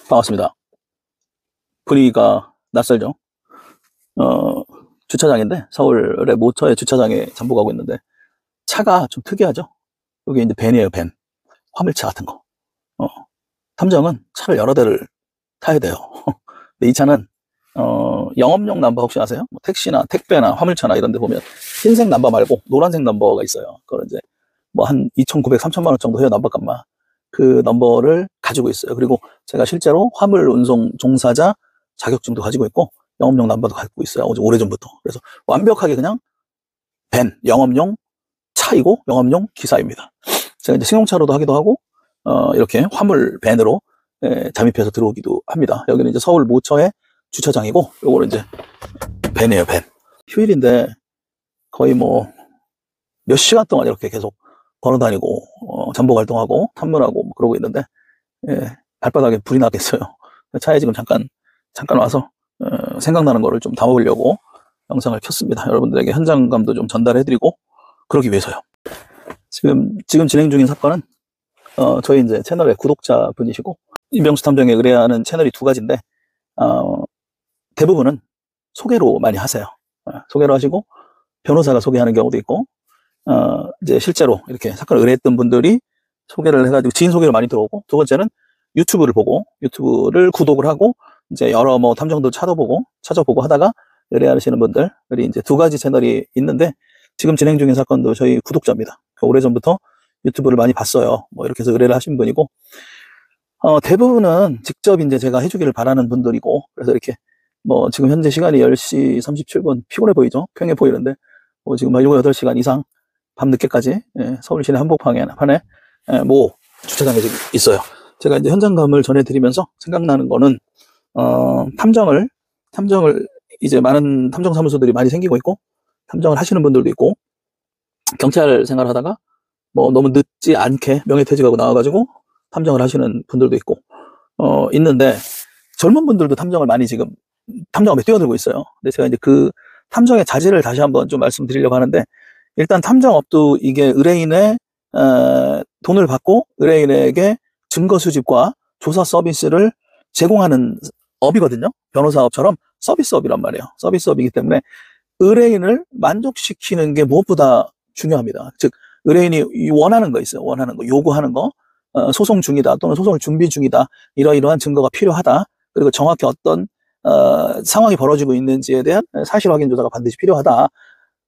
반갑습니다. 분위기가 낯설죠? 주차장인데, 서울의 모처의 주차장에 잠복하고 있는데, 차가 좀 특이하죠? 여기 이제 밴이에요, 밴. 화물차 같은 거. 탐정은 차를 여러 대를 타야 돼요. 근데 이 차는, 영업용 넘버 혹시 아세요? 뭐 택시나 택배나 화물차나 이런 데 보면 흰색 넘버 말고 노란색 넘버가 있어요. 그걸 이제 뭐 한 2,900, 3천만 원 정도 해요, 넘버값만. 그 넘버를 가지고 있어요. 그리고 제가 실제로 화물 운송 종사자 자격증도 가지고 있고 영업용 넘버도 갖고 있어요. 오래전부터. 그래서 완벽하게 그냥 밴, 영업용 차이고 영업용 기사입니다. 제가 이제 승용차로도 하기도 하고 이렇게 화물 밴으로 잠입해서 들어오기도 합니다. 여기는 이제 서울 모처의 주차장이고 요거는 이제 밴이에요, 밴. 휴일인데 거의 뭐 몇 시간 동안 이렇게 계속 걸어다니고 잠복 활동하고 탐문하고 뭐 그러고 있는데 발바닥에 불이 나겠어요. 차에 지금 잠깐 와서 생각나는 거를 좀 담아보려고 영상을 켰습니다. 여러분들에게 현장감도 좀 전달해드리고 그러기 위해서요. 지금 진행 중인 사건은 저희 이제 채널의 구독자 분이시고 이병수 탐정에 의뢰하는 채널이 두 가지인데 대부분은 소개로 많이 하세요. 소개로 하시고 변호사가 소개하는 경우도 있고 이제 실제로 이렇게 사건을 의뢰했던 분들이 소개를 해가지고 지인 소개를 많이 들어오고, 두 번째는 유튜브를 구독을 하고 이제 여러 뭐 탐정도 찾아보고 하다가 의뢰하시는 분들이 이제 두 가지 채널이 있는데, 지금 진행 중인 사건도 저희 구독자입니다. 오래전부터 유튜브를 많이 봤어요. 뭐 이렇게 해서 의뢰를 하신 분이고, 대부분은 직접 이제 제가 해주기를 바라는 분들이고, 그래서 이렇게 뭐 지금 현재 시간이 10시 37분 피곤해 보이죠? 평해 보이는데 뭐 지금 7, 8시간 이상 밤늦게까지 서울 시내 한복판에 모 주차장에 지금 있어요. 제가 이제 현장감을 전해드리면서 생각나는 거는 탐정을 이제 많은 탐정 사무소들이 많이 생기고 있고 탐정을 하시는 분들도 있고 경찰 생활하다가 뭐 너무 늦지 않게 명예퇴직하고 나와가지고 탐정을 하시는 분들도 있고 있는데, 젊은 분들도 탐정을 많이 지금 탐정업에 뛰어들고 있어요. 근데 제가 이제 그 탐정의 자질을 다시 한번 좀 말씀드리려고 하는데, 일단 탐정업도 이게 의뢰인의 돈을 받고 의뢰인에게 증거 수집과 조사 서비스를 제공하는 업이거든요. 변호사업처럼 서비스업이란 말이에요. 서비스업이기 때문에 의뢰인을 만족시키는 게 무엇보다 중요합니다. 즉 의뢰인이 원하는 거 있어요. 원하는 거, 요구하는 거, 소송 중이다 또는 소송을 준비 중이다, 이러이러한 증거가 필요하다, 그리고 정확히 어떤 상황이 벌어지고 있는지에 대한 사실 확인 조사가 반드시 필요하다.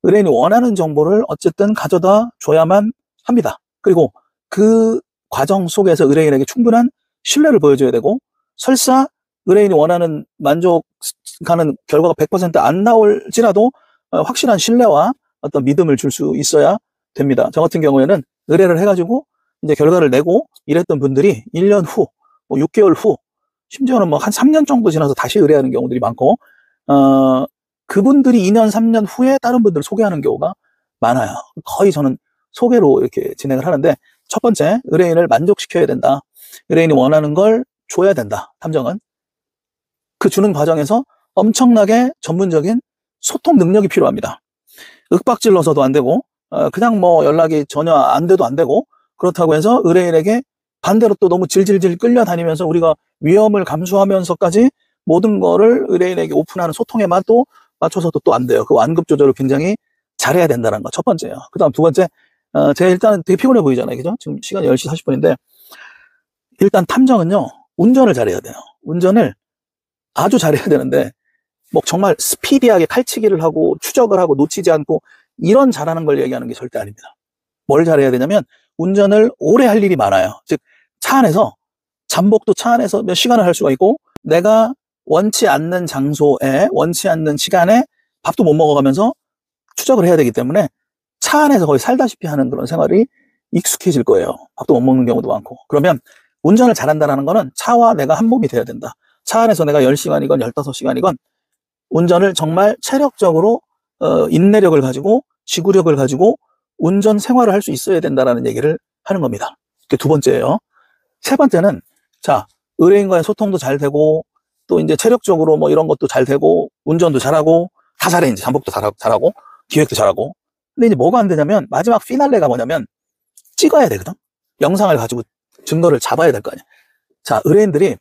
의뢰인이 원하는 정보를 어쨌든 가져다 줘야만 합니다. 그리고 그 과정 속에서 의뢰인에게 충분한 신뢰를 보여줘야 되고, 설사 의뢰인이 원하는 만족하는 결과가 100%안 나올지라도 확실한 신뢰와 어떤 믿음을 줄 수 있어야 됩니다. 저 같은 경우에는 의뢰를 해가지고 이제 결과를 내고 이랬던 분들이 1년 후, 뭐 6개월 후, 심지어는 뭐 한 3년 정도 지나서 다시 의뢰하는 경우들이 많고, 그분들이 2년, 3년 후에 다른 분들을 소개하는 경우가 많아요. 거의 저는 소개로 이렇게 진행을 하는데, 첫 번째, 의뢰인을 만족시켜야 된다. 의뢰인이 원하는 걸 줘야 된다. 탐정은. 그 주는 과정에서 엄청나게 전문적인 소통 능력이 필요합니다. 윽박질러서도 안 되고, 그냥 뭐 연락이 전혀 안 돼도 안 되고, 그렇다고 해서 의뢰인에게 반대로 또 너무 질질질 끌려다니면서 우리가 위험을 감수하면서까지 모든 거를 의뢰인에게 오픈하는 소통에만 또 맞춰서도 또 안 돼요. 그 완급 조절을 굉장히 잘해야 된다는 거 첫 번째예요. 그 다음 두 번째, 제가 일단은 되게 피곤해 보이잖아요. 그죠? 지금 시간이 10시 40분인데, 일단 탐정은요, 운전을 잘해야 돼요. 운전을 아주 잘해야 되는데, 뭐 정말 스피디하게 칼치기를 하고 추적을 하고 놓치지 않고 이런 잘하는 걸 얘기하는 게 절대 아닙니다. 뭘 잘해야 되냐면 운전을 오래 할 일이 많아요. 즉 차 안에서 잠복도 차 안에서 몇 시간을 할 수가 있고, 내가 원치 않는 장소에 원치 않는 시간에 밥도 못 먹어가면서 추적을 해야 되기 때문에 차 안에서 거의 살다시피 하는 그런 생활이 익숙해질 거예요. 밥도 못 먹는 경우도 많고. 그러면 운전을 잘한다는 거는 차와 내가 한 몸이 돼야 된다. 차 안에서 내가 10시간이건 15시간이건 운전을 정말 체력적으로 인내력을 가지고 지구력을 가지고 운전 생활을 할 수 있어야 된다는 얘기를 하는 겁니다. 그게 두 번째예요. 세 번째는, 자, 의뢰인과의 소통도 잘 되고 또 이제 체력적으로 뭐 이런 것도 잘 되고 운전도 잘하고 다 잘해. 이제 잠복도 잘하고 기획도 잘하고. 근데 이제 뭐가 안 되냐면 마지막 피날레가 뭐냐면 찍어야 되거든. 영상을 가지고 증거를 잡아야 될 거 아니야. 자, 의뢰인들이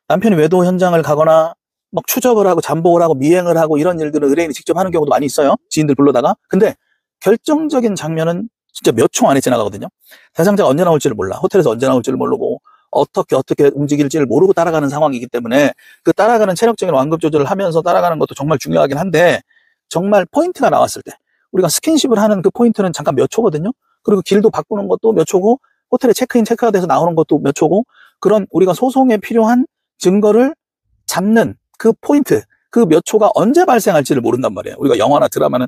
남편이 외도 현장을 가거나 막 추적을 하고 잠복을 하고 미행을 하고 이런 일들은 의뢰인이 직접 하는 경우도 많이 있어요. 지인들 불러다가. 근데 결정적인 장면은 진짜 몇 초 안에 지나가거든요. 대상자가 언제 나올지를 몰라. 호텔에서 언제 나올지를 모르고 어떻게 움직일지를 모르고 따라가는 상황이기 때문에 그 따라가는 체력적인 완급 조절을 하면서 따라가는 것도 정말 중요하긴 한데, 정말 포인트가 나왔을 때 우리가 스킨십을 하는 그 포인트는 잠깐 몇 초거든요. 그리고 길도 바꾸는 것도 몇 초고, 호텔에 체크인 체크아웃해서 나오는 것도 몇 초고, 그런 우리가 소송에 필요한 증거를 잡는 그 포인트, 그 몇 초가 언제 발생할지를 모른단 말이에요. 우리가 영화나 드라마는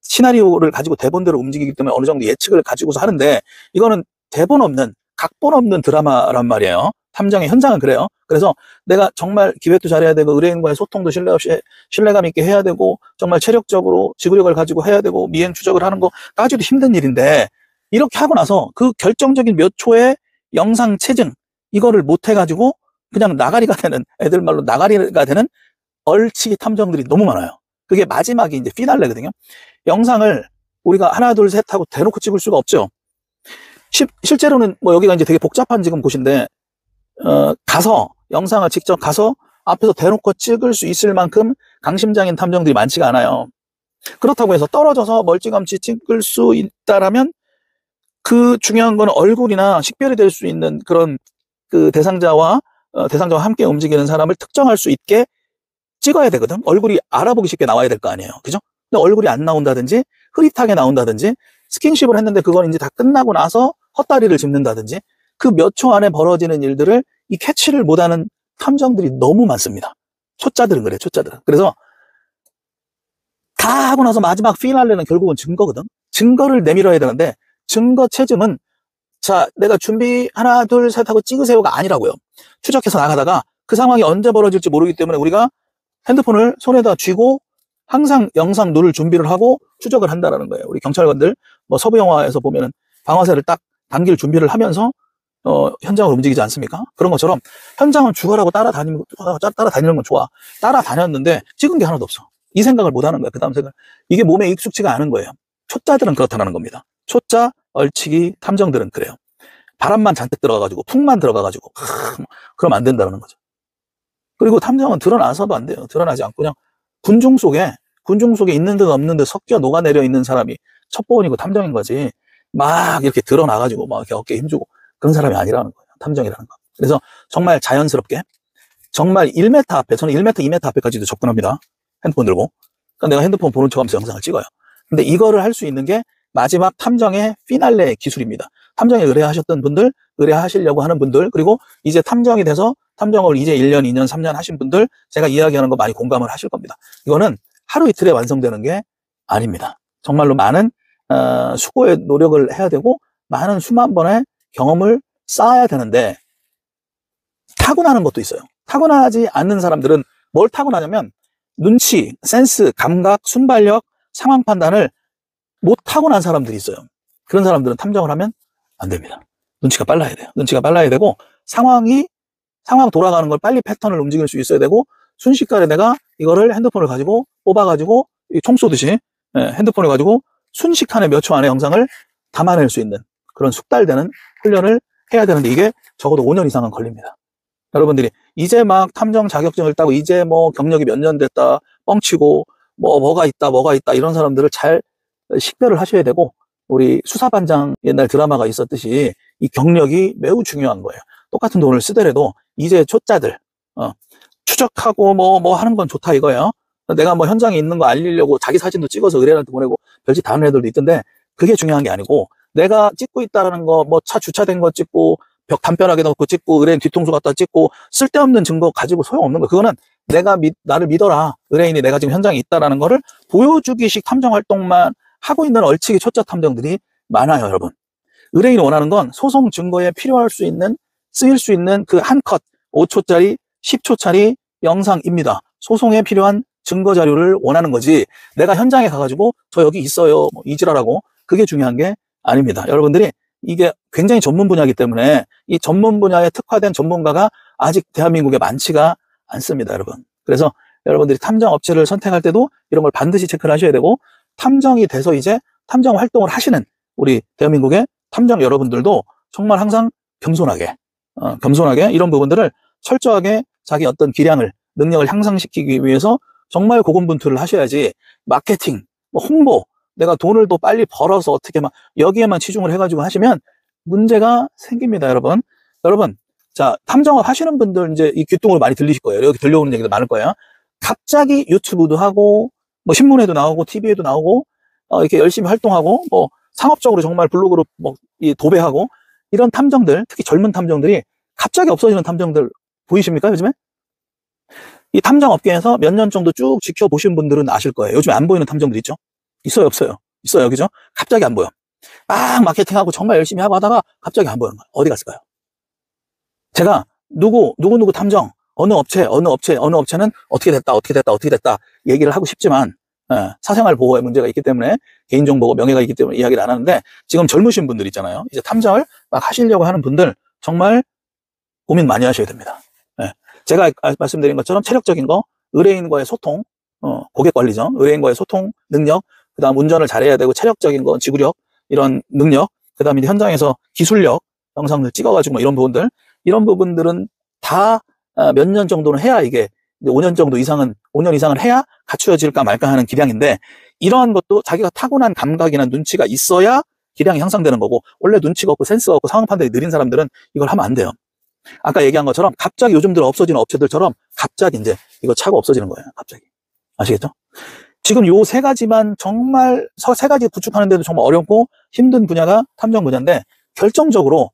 시나리오를 가지고 대본대로 움직이기 때문에 어느 정도 예측을 가지고서 하는데, 이거는 대본 없는, 각본 없는 드라마란 말이에요. 탐정의 현장은 그래요. 그래서 내가 정말 기획도 잘해야 되고, 의뢰인과의 소통도 신뢰감 있게 해야 되고, 정말 체력적으로 지구력을 가지고 해야 되고, 미행 추적을 하는 거까지도 힘든 일인데, 이렇게 하고 나서 그 결정적인 몇 초의 영상 체증, 이거를 못 해가지고 그냥 나가리가 되는, 애들 말로 나가리가 되는 얼치기 탐정들이 너무 많아요. 그게 마지막이 이제 피날레거든요. 영상을 우리가 하나 둘 셋 하고 대놓고 찍을 수가 없죠. 실제로는 뭐 여기가 이제 되게 복잡한 지금 곳인데, 가서 영상을 직접 가서 앞에서 대놓고 찍을 수 있을 만큼 강심장인 탐정들이 많지가 않아요. 그렇다고 해서 떨어져서 멀찌감치 찍을 수 있다라면, 그 중요한 거는 얼굴이나 식별이 될 수 있는 그런 그 대상자와 함께 움직이는 사람을 특정할 수 있게 찍어야 되거든. 얼굴이 알아보기 쉽게 나와야 될 거 아니에요. 그죠? 근데 얼굴이 안 나온다든지 흐릿하게 나온다든지, 스킨십을 했는데 그건 이제 다 끝나고 나서 헛다리를 짚는다든지, 그 몇 초 안에 벌어지는 일들을 이 캐치를 못하는 탐정들이 너무 많습니다. 초짜들은 그래, 초짜들은. 그래서 다 하고 나서 마지막 피날레는 결국은 증거거든. 증거를 내밀어야 되는데, 증거 체증은 자, 내가 준비 하나 둘 셋 하고 찍으세요가 아니라고요. 추적해서 나가다가 그 상황이 언제 벌어질지 모르기 때문에 우리가 핸드폰을 손에다 쥐고 항상 영상 누를 준비를 하고 추적을 한다는 거예요. 우리 경찰관들 뭐 서부 영화에서 보면은 방아쇠를 딱 당길 준비를 하면서 현장을 움직이지 않습니까? 그런 것처럼 현장은 죽어라고 따라다니는 건 좋아. 따라다녔는데 찍은 게 하나도 없어. 이 생각을 못 하는 거야. 그 다음 생각. 이게 몸에 익숙치가 않은 거예요. 초짜들은 그렇다는 겁니다. 초짜 얼치기 탐정들은 그래요. 바람만 잔뜩 들어가가지고 풍만 들어가가지고 그럼 안 된다는 거죠. 그리고 탐정은 드러나서도 안 돼요. 드러나지 않고 그냥 군중 속에 있는 듯 없는 듯 섞여 녹아내려 있는 사람이 첩보원이고 탐정인 거지, 막 이렇게 드러나가지고 막 이렇게 어깨에 힘주고 그런 사람이 아니라는 거예요. 탐정이라는 거. 그래서 정말 자연스럽게, 정말 1m 앞에, 저는 1m, 2m 앞에까지도 접근합니다. 핸드폰 들고. 그러니까 내가 핸드폰 보는 척하면서 영상을 찍어요. 근데 이거를 할 수 있는 게 마지막 탐정의 피날레 기술입니다. 탐정에 의뢰하셨던 분들, 의뢰하시려고 하는 분들, 그리고 이제 탐정이 돼서 탐정을 이제 1년, 2년, 3년 하신 분들, 제가 이야기하는 거 많이 공감을 하실 겁니다. 이거는 하루 이틀에 완성되는 게 아닙니다. 정말로 많은 수고의 노력을 해야 되고, 많은 수만 번의 경험을 쌓아야 되는데, 타고나는 것도 있어요. 타고나지 않는 사람들은 뭘 타고나냐면 눈치, 센스, 감각, 순발력, 상황 판단을 못 타고난 사람들이 있어요. 그런 사람들은 탐정을 하면 안 됩니다. 눈치가 빨라야 돼요. 눈치가 빨라야 되고, 상황 돌아가는 걸 빨리 패턴을 움직일 수 있어야 되고, 순식간에 내가 이거를 핸드폰을 가지고 뽑아가지고 총 쏘듯이 핸드폰을 가지고 순식간에 몇 초 안에 영상을 담아낼 수 있는 그런 숙달되는 훈련을 해야 되는데, 이게 적어도 5년 이상은 걸립니다. 여러분들이 이제 막 탐정 자격증을 따고 이제 뭐 경력이 몇 년 됐다 뻥치고 뭐가 있다 이런 사람들을 잘 식별을 하셔야 되고, 우리 수사반장 옛날 드라마가 있었듯이 이 경력이 매우 중요한 거예요. 똑같은 돈을 쓰더라도 이제 초짜들 추적하고 뭐 하는 건 좋다 이거예요. 내가 뭐 현장에 있는 거 알리려고 자기 사진도 찍어서 의뢰인한테 보내고 별짓 다 하는 애들도 있던데, 그게 중요한 게 아니고, 내가 찍고 있다라는 거, 뭐 차 주차된 거 찍고 벽 단편하게 넣고 찍고 의뢰인 뒤통수 갖다 찍고 쓸데없는 증거 가지고 소용없는 거. 그거는 나를 믿어라, 의뢰인이 내가 지금 현장에 있다라는 거를 보여주기식 탐정 활동만 하고 있는 얼치기 초짜 탐정들이 많아요. 여러분, 의뢰인이 원하는 건 소송 증거에 쓰일 수 있는 그 한 컷 5초짜리 10초짜리 영상입니다. 소송에 필요한 증거 자료를 원하는 거지, 내가 현장에 가가지고 저 여기 있어요 뭐 이지라라고, 그게 중요한 게 아닙니다. 여러분들이 이게 굉장히 전문 분야이기 때문에 이 전문 분야에 특화된 전문가가 아직 대한민국에 많지가 않습니다, 여러분. 그래서 여러분들이 탐정 업체를 선택할 때도 이런 걸 반드시 체크를 하셔야 되고, 탐정이 돼서 이제 탐정 활동을 하시는 우리 대한민국의 탐정 여러분들도 정말 항상 겸손하게 이런 부분들을 철저하게 자기 어떤 기량을, 능력을 향상시키기 위해서 정말 고군분투를 하셔야지 마케팅, 뭐 홍보, 내가 돈을 더 빨리 벌어서 어떻게 막 여기에만 치중을 해가지고 하시면 문제가 생깁니다, 여러분. 여러분, 자, 탐정업 하시는 분들 이제 이 귀뚱으로 많이 들리실 거예요. 여기 들려오는 얘기도 많을 거예요. 갑자기 유튜브도 하고, 뭐 신문에도 나오고, TV에도 나오고, 이렇게 열심히 활동하고, 뭐 상업적으로 정말 블로그로 뭐 도배하고, 이런 탐정들, 특히 젊은 탐정들이 갑자기 없어지는 탐정들 보이십니까, 요즘에? 이 탐정 업계에서 몇 년 정도 쭉 지켜보신 분들은 아실 거예요. 요즘에 안 보이는 탐정들 있죠? 있어요, 없어요? 있어요, 그죠? 갑자기 안 보여. 막 마케팅하고 정말 열심히 하고 하다가 갑자기 안 보이는 거예요. 어디 갔을까요? 제가 누구 탐정, 어느 업체는 어떻게 됐다 얘기를 하고 싶지만, 사생활 보호의 문제가 있기 때문에, 개인정보고 명예가 있기 때문에 이야기를 안 하는데, 지금 젊으신 분들 있잖아요. 이제 탐정을 막 하시려고 하는 분들 정말 고민 많이 하셔야 됩니다. 제가 말씀드린 것처럼 체력적인 거, 의뢰인과의 소통, 고객 관리죠. 의뢰인과의 소통 능력, 그 다음 운전을 잘해야 되고, 체력적인 거, 지구력, 이런 능력, 그 다음에 현장에서 기술력, 영상을 찍어가지고 뭐 이런 부분들은 다 몇 년 정도는 해야 이게 5년 이상은 해야 갖추어질까 말까 하는 기량인데, 이러한 것도 자기가 타고난 감각이나 눈치가 있어야 기량이 향상되는 거고, 원래 눈치가 없고 센스가 없고 상황 판단이 느린 사람들은 이걸 하면 안 돼요. 아까 얘기한 것처럼 갑자기 요즘 들어 없어지는 업체들처럼 갑자기 이제 이거 차고 없어지는 거예요. 갑자기. 아시겠죠? 지금 요 세 가지만 정말 세 가지 구축하는데도 정말 어렵고 힘든 분야가 탐정 분야인데, 결정적으로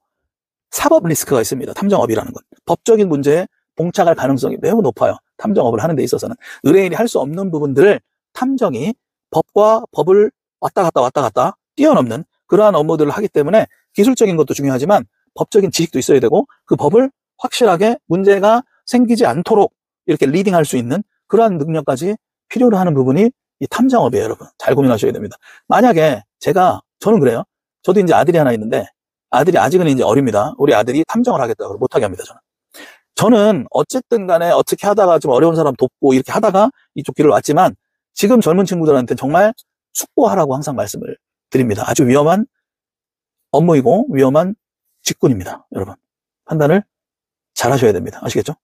사법 리스크가 있습니다. 탐정업이라는 건. 법적인 문제에 봉착할 가능성이 매우 높아요. 탐정업을 하는 데 있어서는. 의뢰인이 할 수 없는 부분들을 탐정이 법과 법을 왔다 갔다 뛰어넘는 그러한 업무들을 하기 때문에, 기술적인 것도 중요하지만 법적인 지식도 있어야 되고, 그 법을 확실하게 문제가 생기지 않도록 이렇게 리딩할 수 있는 그러한 능력까지 필요로 하는 부분이 이 탐정업이에요, 여러분. 잘 고민하셔야 됩니다. 만약에 저는 그래요. 저도 이제 아들이 하나 있는데, 아들이 아직은 이제 어립니다. 우리 아들이 탐정을 하겠다고 못하게 합니다, 저는 어쨌든 간에 어떻게 하다가 좀 어려운 사람 돕고 이렇게 하다가 이쪽 길을 왔지만, 지금 젊은 친구들한테 정말 숙고하라고 항상 말씀을 드립니다. 아주 위험한 업무이고 위험한 직군입니다, 여러분. 판단을 잘 하셔야 됩니다. 아시겠죠?